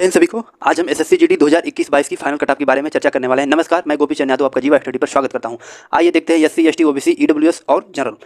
इन सभी को आज हम एसएससी जीडी 2021-22 की फाइनल कटऑफ के बारे में चर्चा करने वाले हैं। नमस्कार, मैं गोपी चंद यादव आपका जीवा स्टडी पर स्वागत करता हूं। आइए देखते हैं एससी, एसटी, ओबीसी, ईडब्ल्यूएस और जनरल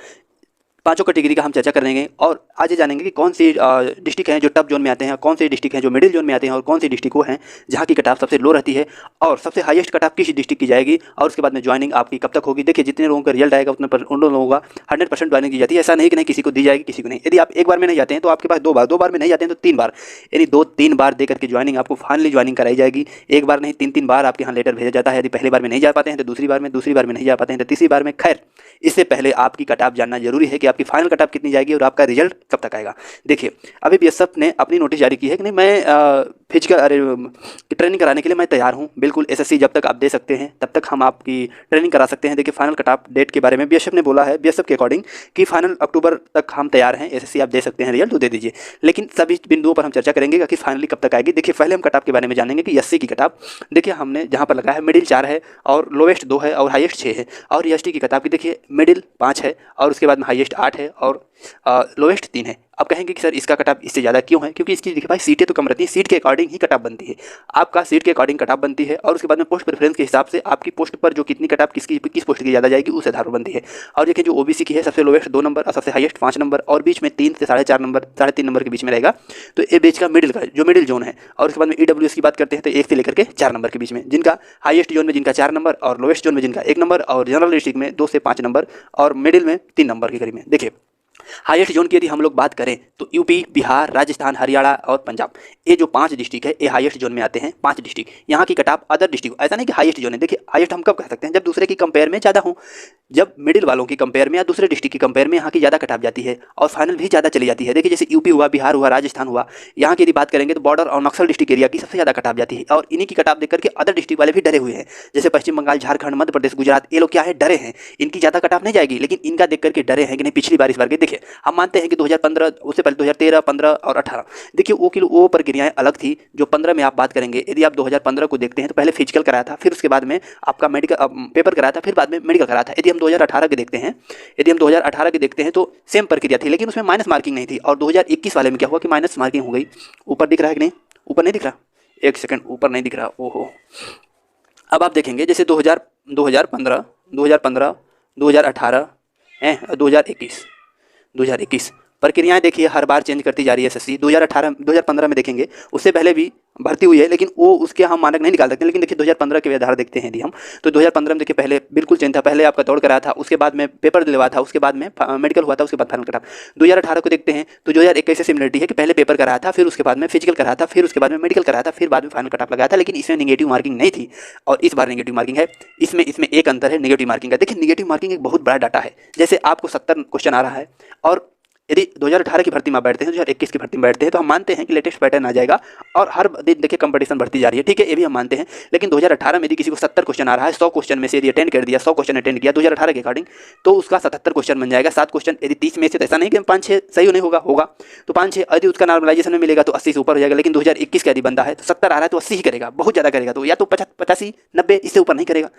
पांचों कैटेगरी का हम चर्चा करेंगे और आज जानेंगे कि कौन सी डिस्ट्रिक्ट हैं जो टॉप जोन में आते हैं, कौन से डिस्ट्रिक्ट हैं जो मिडिल जोन में आते हैं और कौन सी डिस्ट्रिक्ट वो हैं जहां की कटऑफ सबसे लो रहती है और सबसे हाईएस्ट कटऑफ किस डिस्ट्रिक्ट की जाएगी और उसके बाद में ज्वाइनिंग आपकी कब तक होगी। देखिए, जितने लोगों का रिजल्ट आएगा उतने पर उन लोगों का 100% ज्वाइनिंग दी जाती है। ऐसा नहीं कि नहीं किसी को दी जाएगी, किसी को नहीं। यदि आप एक बार में नहीं जाते हैं तो आपके पास दो बार में नहीं जाते हैं तो 3 बार, यानी 2-3 बार दे करके ज्वाइनिंग आपको फाइनली ज्वाइनिंग कराई जाएगी। एक बार नहीं, 3-3 बार आपके यहाँ लेटर भेजा जाता है। यदि पहली बार में नहीं जा पाते हैं तो दूसरी बार में नहीं जा पाते हैं तो तीसरी बार में। खैर, इससे पहले आपकी कटऑफ जानना जरूरी है कि आपकी फाइनल कटऑफ कितनी जाएगी और आपका रिजल्ट कब तक आएगा। देखिए, अभी बीएसएफ ने अपनी नोटिस जारी की है कि नहीं, मैं फिजिकल ट्रेनिंग कराने के लिए मैं तैयार हूं। बिल्कुल, एसएससी जब तक आप दे सकते हैं तब तक हम आपकी ट्रेनिंग करा सकते हैं। देखिए, फाइनल कटऑफ डेट के बारे में बीएसएफ ने बोला है, बीएसएफ के अकॉर्डिंग, कि फाइनल अक्टूबर तक हम तैयार हैं। एसएससी आप दे सकते हैं रिजल्ट तो दे दीजिए, लेकिन सभी बिंदुओं पर हम चर्चा करेंगे कि फाइनली कब तक आएगी। देखिए, पहले हम कटऑफ के बारे में जानेंगे कि एससी की कटऑफ। देखिए, हमने जहाँ पर लगा है मिडिल 4 है और लोवेस्ट 2 है और हाईएस्ट 6 है। और एसटी की कटऑफ की देखिए, मिडिल 5 है और उसके बाद में हाईएस्ट 8 है और लोवेस्ट 3 है। अब कहेंगे कि सर इसका कटऑफ इससे ज़्यादा क्यों है? क्योंकि इसकी देखिए भाई सीटें तो कम रहती हैं, सीट के अकॉर्डिंग ही कटऑफ बनती है। आपका सीट के अकॉर्डिंग कटऑफ बनती है और उसके बाद में पोस्ट प्रेफरेंस के हिसाब से आपकी पोस्ट पर जो कितनी कटऑफ किस पोस्ट की ज़्यादा जाएगी उस आधार पर बनती है। और देखिए, जो ओबीसी की है सबसे लोवेस्ट 2 नंबर और सबसे हाईएस्ट 5 नंबर और बीच में 3 से 4.5 नंबर, 3.5 नंबर के बीच में रहेगा। तो ये बीच का मिडिल का जो मिडिल जोन है। और उसके बाद में ईडब्ल्यूएस की बात करते हैं तो 1 से लेकर के 4 नंबर के बीच में, जिनका हाईएस्ट जोन में जिनका 4 नंबर और लोवेस्ट जोन में जिनका 1 नंबर और जनरल डिस्ट्रिक्ट में 2 से 5 नंबर और मिडिल में 3 नंबर के करीब में। देखिए, हाईएस्ट जोन की यदि हम लोग बात करें तो यूपी, बिहार, राजस्थान, हरियाणा और पंजाब, ये जो 5 डिस्ट्रिक्ट है ये हाईएस्ट जोन में आते हैं। 5 डिस्ट्रिक्ट यहाँ की कटऑफ अदर डिस्ट्रिक्ट, ऐसा नहीं कि हाईएस्ट जोन है। देखिए, हाईएस्ट हम कब कह सकते हैं? जब दूसरे की कंपेयर में ज़्यादा हो, जब मिडिल वालों की कंपेयर में या दूसरे डिस्ट्रिक्ट की कंपेयर में यहाँ की ज़्यादा कटऑफ जाती है और फाइनल भी ज़्यादा चली जाती है। देखिए, जैसे यूपी हुआ, बिहार हुआ, राजस्थान हुआ, यहाँ की यदि बात करेंगे तो बॉर्डर और नक्सल डिस्ट्रिक्ट एरिया की सबसे ज़्यादा कटऑफ जाती है और इन्हीं की कटऑफ देख करके अदर डिस्ट्रिक्ट वाले भी डरे हुए हैं। जैसे पश्चिम बंगाल, झारखंड, मध्य प्रदेश, गुजरात, ये लोग क्या है, डरे हैं। इनकी ज़्यादा कटऑफ नहीं जाएगी, लेकिन इनका देख करके डरे हैं कि नहीं पिछली बार इस बार के। देखिए, हम मानते हैं कि 2015, उससे पहले 2013, 15 और 18, देखिए वो प्रक्रियाएं अलग थी। जो 15 में आप बात करेंगे, यदि आप 2015 को देखते हैं तो पहले फिजिकल कराया था, फिर उसके बाद में आपका मेडिकल पेपर कराया था, फिर बाद में मेडिकल कराया था। यदि हम 2018 के देखते हैं तो सेम प्रक्रिया थी, लेकिन उसमें माइनस मार्किंग नहीं थी। और 2021 वाले में क्या हुआ कि माइनस मार्किंग हो गई। ऊपर दिख रहा है कि नहीं? ऊपर नहीं दिख रहा, एक सेकंड, ऊपर नहीं दिख रहा। ओहो, अब आप देखेंगे जैसे 2015, 2018 2021 प्रक्रियाएं देखिए हर बार चेंज करती जा रही है एसएससी। 2015 में देखेंगे, उससे पहले भी भर्ती हुई है, लेकिन वो उसके हम मानक नहीं निकाल सकते। लेकिन देखिए 2015 के आधार देखते हैं यदि हम, तो 2015 में देखिए पहले बिल्कुल चेंज था। पहले आपका दौड़ कराया था, उसके बाद में पेपर दिलवाया था, उसके बाद में मेडिकल हुआ था, उसके बाद फाइनल कटा। 2018 को देखते हैं तो 2021 से सिमिलरिटी है कि पहले पेपर कराया था, फिर उसके बाद में फिजिकल कराया था, फिर उसके बाद में मेडिकल कराया था, फिर बाद में फाइनल कटऑफ लगाया था। लेकिन इसमें निगेटिव मार्किंग नहीं थी और इस बार निगेटिव मार्किंग है। इसमें एक अंतर है निगेटिव मार्किंग का। देखिए, निगेटिव मार्किंग एक बहुत बड़ा डाटा है। जैसे आपको 70 क्वेश्चन आ रहा है और यदि 2018 की भर्ती में बैठते हैं, 2021 की भर्ती में बैठते हैं, तो हम मानते हैं कि लेटेस्ट पैटर्न आ जाएगा और हर दिन देखिए कंपटीशन बढ़ती जा रही है। ठीक है, ये भी हम मानते हैं। लेकिन 2018 में यदि किसी को 70 क्वेश्चन आ रहा है, 100 क्वेश्चन में से यदि अटेंड कर दिया, 100 क्वेश्चन अटेंड किया 2018 के अकॉर्डिंग, तो उसका 77 क्वेश्चन बन जाएगा। 7 क्वेश्चन यदि 30 में से, तो ऐसा नहीं कि 5-6 सही नहीं होगा तो 5-6, यदि उसका नॉर्मलाइजेशन में मिलेगा तो 80 से ऊपर हो जाएगा। लेकिन 2021 का यदि बंदा है तो 70 आ रहा है तो 80 ही करेगा, बहुत ज़्यादा करेगा, तो या तो 85, 90 इससे ऊपर नहीं करेगा।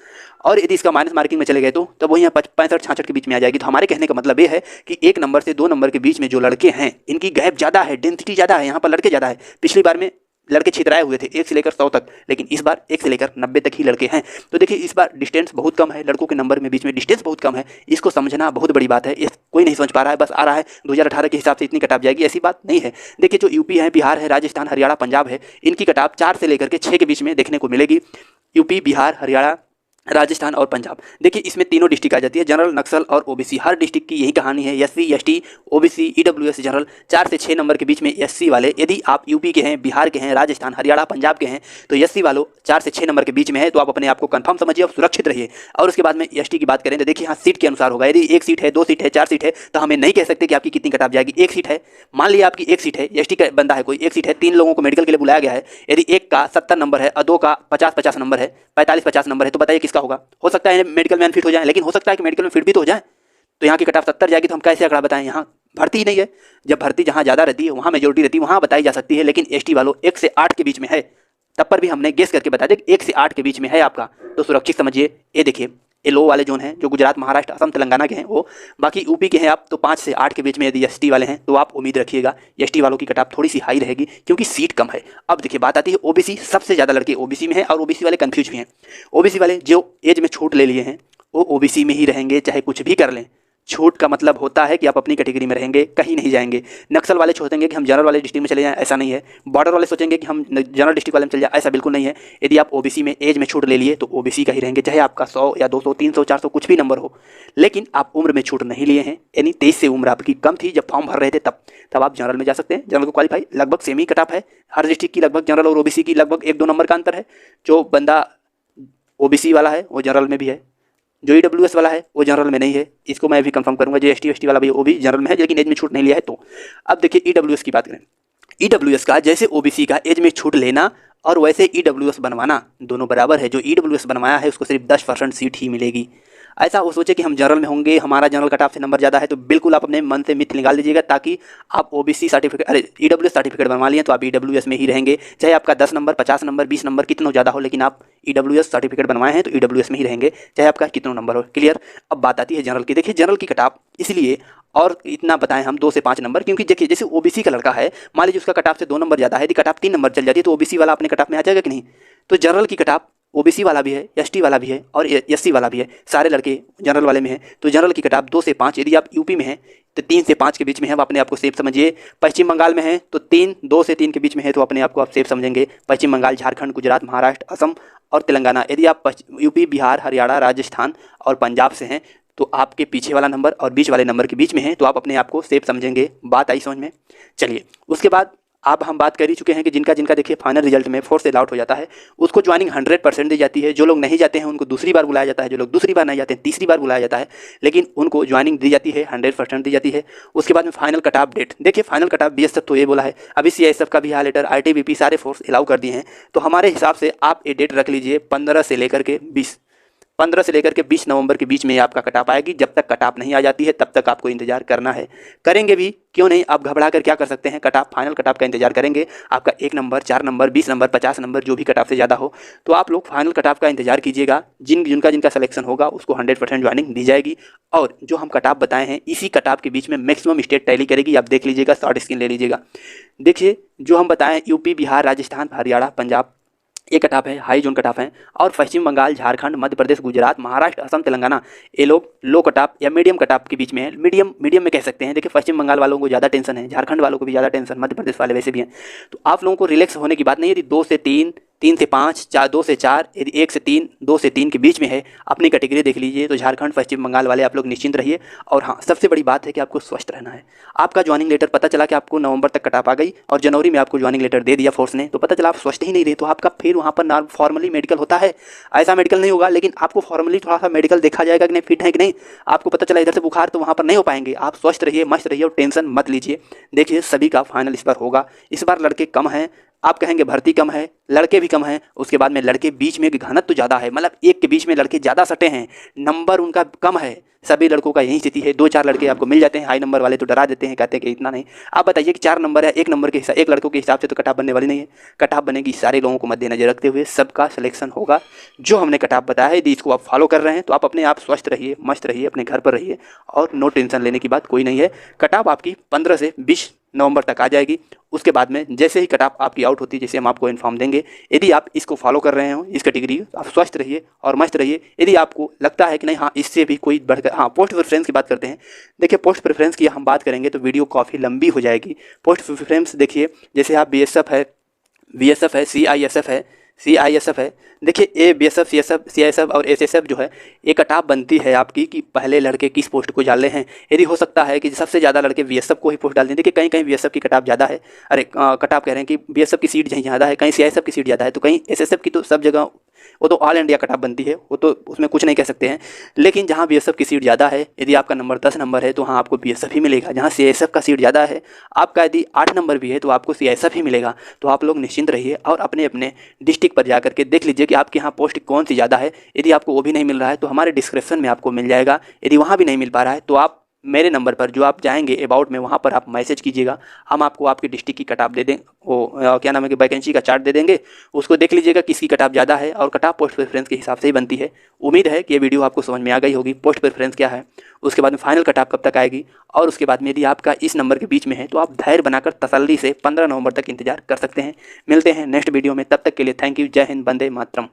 और यदि इसका माइनस मार्किंग में चले गए तो तब वही 65-66 के बीच में आ जाएगी। तो हमारे कहने का मतलब ये है कि 1 नंबर से 2 नंबर के बीच में जो लड़के हैं, इनकी गैप ज़्यादा है, डेंसिटी ज़्यादा है, यहाँ पर लड़के ज़्यादा है। पिछली बार में लड़के छितराए हुए थे 1 से लेकर 100 तक, लेकिन इस बार 1 से लेकर 90 तक ही लड़के हैं। तो देखिए, इस बार डिस्टेंस बहुत कम है, लड़कों के नंबर में बीच में डिस्टेंस बहुत कम है। इसको समझना बहुत बड़ी बात है। ये कोई नहीं समझ पा रहा है, बस आ रहा है 2018 के हिसाब से इतनी कटऑफ जाएगी, ऐसी बात नहीं है। देखिए, जो यूपी है, बिहार है, राजस्थान, हरियाणा, पंजाब है, इनकी कटऑफ 4 से लेकर के 6 के बीच में देखने को मिलेगी। यूपी, बिहार, हरियाणा, राजस्थान और पंजाब, देखिए इसमें तीनों डिस्ट्रिक्ट आ जाती है, जनरल, नक्सल और ओबीसी। हर डिस्ट्रिक्ट की यही कहानी है। SC, ST, OBC, EWS, general, 4 से 6 नंबर के बीच में एससी वाले। यदि आप यूपी के हैं, बिहार के हैं, राजस्थान, हरियाणा, पंजाब के हैं, तो एससी वालों 4 से 6 नंबर के बीच में है, तो आप अपने आप को कंफर्म समझिए और सुरक्षित रहिए। और उसके बाद में एसटी की बात करें तो देखिए, हाँ, सीट के अनुसार होगा। यदि 1 सीट है, 2 सीट है, 4 सीट है, तो हमें नहीं कह सकते कि आपकी कितनी कटऑफ जाएगी। 1 सीट है, मान लिया आपकी 1 सीट है, एसटी का बंदा है कोई, 1 सीट है, 3 लोगों को मेडिकल के लिए बुलाया गया है। यदि एक का 70 नंबर है और 2 का 50-50 नंबर है, 45-50 नंबर है, तो बताइए किसका होगा? हो सकता है मेडिकल में अनफिट हो जाए, लेकिन हो सकता है कि मेडिकल में फिट भी तो हो जाए। तो यहाँ की कटऑफ 70 जाएगी, तो हम कैसे आंकड़ा बताएं? यहाँ भर्ती ही नहीं है। जब भर्ती जहाँ ज़्यादा रहती है, वहाँ मेजोरिटी रहती है, वहाँ बताई जा सकती है। लेकिन एसटी वालों 1 से 8 के बीच में है, तब पर भी हमने गेस करके बता दें 1 से 8 के बीच में है आपका, तो सुरक्षित समझिए। ये देखिए, ये लो वाले जोन हैं जो गुजरात, महाराष्ट्र, असम, तेलंगाना के हैं वो। बाकी यूपी के हैं आप तो 5 से 8 के बीच में यदि एसटी वाले हैं तो आप उम्मीद रखिएगा एसटी वालों की कट ऑफ थोड़ी सी हाई रहेगी क्योंकि सीट कम है। अब देखिए बात आती है ओबीसी, सबसे ज़्यादा लड़के ओबीसी में हैं और ओबीसी वाले कन्फ्यूज भी हैं। ओबीसी वाले जो एज में छूट ले लिए हैं वो ओबीसी में ही रहेंगे चाहे कुछ भी कर लें। छूट का मतलब होता है कि आप अपनी कैटेगरी में रहेंगे, कहीं नहीं जाएंगे। नक्सल वाले सोचेंगे कि हम जनरल वाले डिस्ट्रिक्ट में चले जाएं, ऐसा नहीं है। बॉर्डर वाले सोचेंगे कि हम जनरल डिस्ट्रिक्ट वाले में चले जाएं, ऐसा बिल्कुल नहीं है। यदि आप ओबीसी में एज में छूट ले लिए तो ओबीसी का ही रहेंगे, चाहे आपका 100 या 200 300 400 कुछ भी नंबर हो। लेकिन आप उम्र में छूट नहीं लिए हैं, यानी 23 से उम्र आपकी कम थी जब फॉर्म भर रहे थे तब आप जनरल में जा सकते हैं। जनरल को क्वालिफाई लगभग सेम ही कट ऑफ है हर डिस्ट्रिक्ट की, लगभग जनरल और ओबीसी की लगभग 1-2 नंबर का अंतर है। जो बंदा ओबीसी वाला है वो जनरल में भी है, जो ईडब्ल्यूएस वाला है वो जनरल में नहीं है। इसको मैं भी कंफर्म करूंगा। जो एसटी वाला भी वो भी जनरल में है लेकिन एज में छूट नहीं लिया है। तो अब देखिए ईडब्ल्यूएस की बात करें। ईडब्ल्यूएस का जैसे ओबीसी का एज में छूट लेना और वैसे ईडब्ल्यूएस बनवाना दोनों बराबर है। जो ईडब्ल्यूएस बनवाया है उसको सिर्फ 10% सीट ही मिलेगी। ऐसा वो सोचे कि हम जनरल में होंगे, हमारा जनरल कट ऑफ से नंबर ज़्यादा है, तो बिल्कुल आप अपने मन से मिथ निकाल दीजिएगा ताकि आप ओबीसी सर्टिफिकेट ईडब्ल्यूएस सर्टिफिकेट बनवा लिए तो आप ईडब्ल्यूएस में ही रहेंगे। चाहे आपका 10 नंबर 50 नंबर 20 नंबर कितना ज़्यादा हो, लेकिन आप ईडब्ल्यूएस सर्टिफिकेट बनवाए हैं तो ईडब्ल्यूएस में ही रहेंगे, चाहे आपका कितना नंबर हो। क्लियर। अब बात आती है जनरल की। देखिए जनरल की कट ऑफ इसलिए और इतना बताएं हम 2 से 5 नंबर, क्योंकि देखिए जैसे ओबीसी का लड़का है, मान लीजिए उसका कट ऑफ से 2 नंबर ज़्यादा है, यदि कट ऑफ 3 नंबर चल जाती है तो ओबीसी वाला अपने कट ऑफ में आ जाएगा कि नहीं। तो जनरल की कट ऑफ ओबीसी वाला भी है, एसटी वाला भी है और एससी वाला भी है, सारे लड़के जनरल वाले में हैं। तो जनरल की कट ऑफ 2 से 5, यदि आप यूपी में हैं तो 3 से 5 के बीच में है, आप अपने आप को सेफ समझिए। पश्चिम बंगाल में है तो 2 से 3 के बीच में है तो अपने आप को आप सेफ समझेंगे। पश्चिम बंगाल, झारखंड, गुजरात, महाराष्ट्र, असम और तेलंगाना। यदि आप यूपी, बिहार, हरियाणा, राजस्थान और पंजाब से हैं तो आपके पीछे वाला नंबर और बीच वाले नंबर के बीच में है तो आप अपने आप को सेफ समझेंगे। बात आई समझ में। चलिए उसके बाद अब हम बात कर ही चुके हैं कि जिनका देखिए फाइनल रिजल्ट में 4 से आउट हो जाता है उसको ज्वाइनिंग 100% दी जाती है। जो लोग नहीं जाते हैं उनको दूसरी बार बुलाया जाता है, जो लोग दूसरी बार नहीं जाते हैं तीसरी बार बुलाया जाता है, लेकिन उनको ज्वाइनिंग दी जाती है 100% दी जाती है। उसके बाद में फाइनल कट ऑफ डेट। देखिए फाइनल कट ऑफ बीएसएफ तो ये बोला है, अभी सीआईएसएफ का भी हाई लेटर, आईटीबीपी सारे फोर्स अलाउ कर दिए हैं। तो हमारे हिसाब से आप ये डेट रख लीजिए 15 से लेकर के 20 नवंबर के बीच में आपका कट ऑफ आएगी। जब तक कट ऑफ नहीं आ जाती है तब तक आपको इंतजार करना है। करेंगे भी क्यों नहीं, आप घबरा कर क्या कर सकते हैं, cut off final cut off का इंतजार करेंगे। आपका 1 नंबर 4 नंबर 20 नंबर 50 नंबर जो भी कट ऑफ से ज़्यादा हो तो आप लोग फाइनल कट ऑफ का इंतजार कीजिएगा। जिनका सिलेक्शन होगा उसको 100% ज्वाइनिंग दी जाएगी। और जो हम कट ऑफ बताए हैं इसी कट ऑफ के बीच में मैक्सिमम स्टेट टैली करेगी। आप देख लीजिएगा, शॉर्ट स्क्रीन ले लीजिएगा। देखिए जो हम बताएं यूपी, बिहार, राजस्थान, हरियाणा, पंजाब ये कट ऑफ है, हाई जोन कट ऑफ है। और पश्चिम बंगाल, झारखंड, मध्य प्रदेश, गुजरात, महाराष्ट्र, असम, तेलंगाना ये लोग लो कट ऑफ या मीडियम कट ऑफ के बीच में है। मीडियम में कह सकते हैं। देखिए पश्चिम बंगाल वालों को ज़्यादा टेंशन है, झारखंड वालों को भी ज़्यादा टेंशन, मध्य प्रदेश वाले वैसे भी हैं। तो आप लोगों को रिलैक्स होने की बात नहीं है। यदि 2 से 3, 3 से 5, 2 से 4, यदि 1 से 3, 2 से 3 के बीच में है, अपनी कैटेगरी देख लीजिए। तो झारखंड, पश्चिम बंगाल वाले आप लोग निश्चिंत रहिए। और हाँ, सबसे बड़ी बात है कि आपको स्वस्थ रहना है। आपका ज्वाइनिंग लेटर पता चला कि आपको नवंबर तक कट ऑफ आ गई और जनवरी में आपको ज्वाइनिंग लेटर दे दिया फोर्स ने, तो पता चला आप स्वस्थ ही नहीं रहे, तो आपका फिर वहाँ पर फॉर्मली मेडिकल होता है। ऐसा मेडिकल नहीं होगा लेकिन आपको फॉर्मली थोड़ा सा मेडिकल देखा जाएगा कि नहीं फिट है कि नहीं। आपको पता चला इधर से बुखार, तो वहाँ पर नहीं हो पाएंगे। आप स्वस्थ रहिए, मस्त रहिए और टेंशन मत लीजिए। देखिए सभी का फाइनल इस बार होगा। इस बार लड़के कम हैं, आप कहेंगे भर्ती कम है, लड़के भी कम हैं। उसके बाद में लड़के बीच में घनत्व ज़्यादा है, मतलब एक के बीच में लड़के ज़्यादा सटे हैं, नंबर उनका कम है। सभी लड़कों का यही स्थिति है। 2-4 लड़के आपको मिल जाते हैं, हाई नंबर वाले तो डरा देते हैं, कहते हैं कि इतना नहीं। आप बताइए कि 4 नंबर है, 1 नंबर के हिसाब, 1 लड़कों के हिसाब से तो कट ऑफ बनने वाली नहीं है। कट ऑफ बनेगी सारे लोगों को मद्देनजर रखते हुए, सबका सिलेक्शन होगा। जो हमने कट ऑफ बताया है यदि इसको आप फॉलो कर रहे हैं तो आप अपने आप स्वस्थ रहिए, मस्त रहिए, अपने घर पर रहिए और नो टेंशन लेने की बात कोई नहीं है। कट ऑफ आपकी 15 से 20 नवंबर तक आ जाएगी। उसके बाद में जैसे ही कट ऑफ आपकी आउट होती है जैसे हम आपको इन्फॉर्म देंगे। यदि आप इसको फॉलो कर रहे हो, इस कैटेगरी, आप स्वस्थ रहिए और मस्त रहिए। यदि आपको लगता है कि नहीं हाँ इससे भी कोई बढ़कर, हाँ पोस्ट प्रेफरेंस की बात करते हैं। देखिए पोस्ट प्रेफरेंस की हम बात करेंगे तो वीडियो काफ़ी लंबी हो जाएगी। पोस्ट प्रेफरेंस देखिए जैसे आप बीएसएफ है, सीआईएसएफ है। देखिए ये बीएसएफ, सीआईएसएफ और एसएसएफ जो है ये कट ऑफ बनती है आपकी कि पहले लड़के किस पोस्ट को डाल रहे हैं। यदि हो सकता है कि सबसे ज़्यादा लड़के बीएसएफ को ही पोस्ट डाल दें। देखिए कहीं बीएसएफ की कट ऑफ ज़्यादा है, कट ऑफ कह रहे हैं कि बीएसएफ की सीट कहीं ज़्यादा है, कहीं सीआईएसएफ की सीट ज़्यादा है, तो कहीं एसएसएफ की। तो सब जगह वो तो ऑल इंडिया कट ऑफ बनती है, वो तो उसमें कुछ नहीं कह सकते हैं। लेकिन जहाँ बीएसएफ की सीट ज़्यादा है, यदि आपका नंबर 10 नंबर है तो वहाँ आपको बीएसएफ ही मिलेगा। जहाँ सीआईएसएफ का सीट ज़्यादा है, आपका यदि 8 नंबर भी है तो आपको सीआईएसएफ ही मिलेगा। तो आप लोग निश्चिंत रहिए और अपने अपने डिस्ट्रिक्ट पर जाकर के देख लीजिए कि आपके यहाँ पोस्ट कौन सी ज़्यादा है। यदि आपको वो भी नहीं मिल रहा है तो हमारे डिस्क्रिप्शन में आपको मिल जाएगा। यदि वहाँ भी नहीं मिल पा रहा है तो आप मेरे नंबर पर जो आप जाएंगे अबाउट में, वहाँ पर आप मैसेज कीजिएगा। हम आपको आपकी डिस्ट्रिक्ट की कट ऑफ दे दें, वो क्या नाम है कि वैकेंसी का चार्ट दे देंगे, उसको देख लीजिएगा किसकी कट ऑफ ज़्यादा है, और कट ऑफ पोस्ट प्रेफरेंस के हिसाब से ही बनती है। उम्मीद है कि ये वीडियो आपको समझ में आ गई होगी, पोस्ट प्रेफरेंस क्या है, उसके बाद में फाइनल कट ऑफ कब तक आएगी, और उसके बाद में यदि आपका इस नंबर के बीच में है तो आप धैर्य बनाकर तसल्ली से 15 नवंबर तक इंतजार कर सकते हैं। मिलते हैं नेक्स्ट वीडियो में, तब तक के लिए थैंक यू। जय हिंद, वंदे मातरम।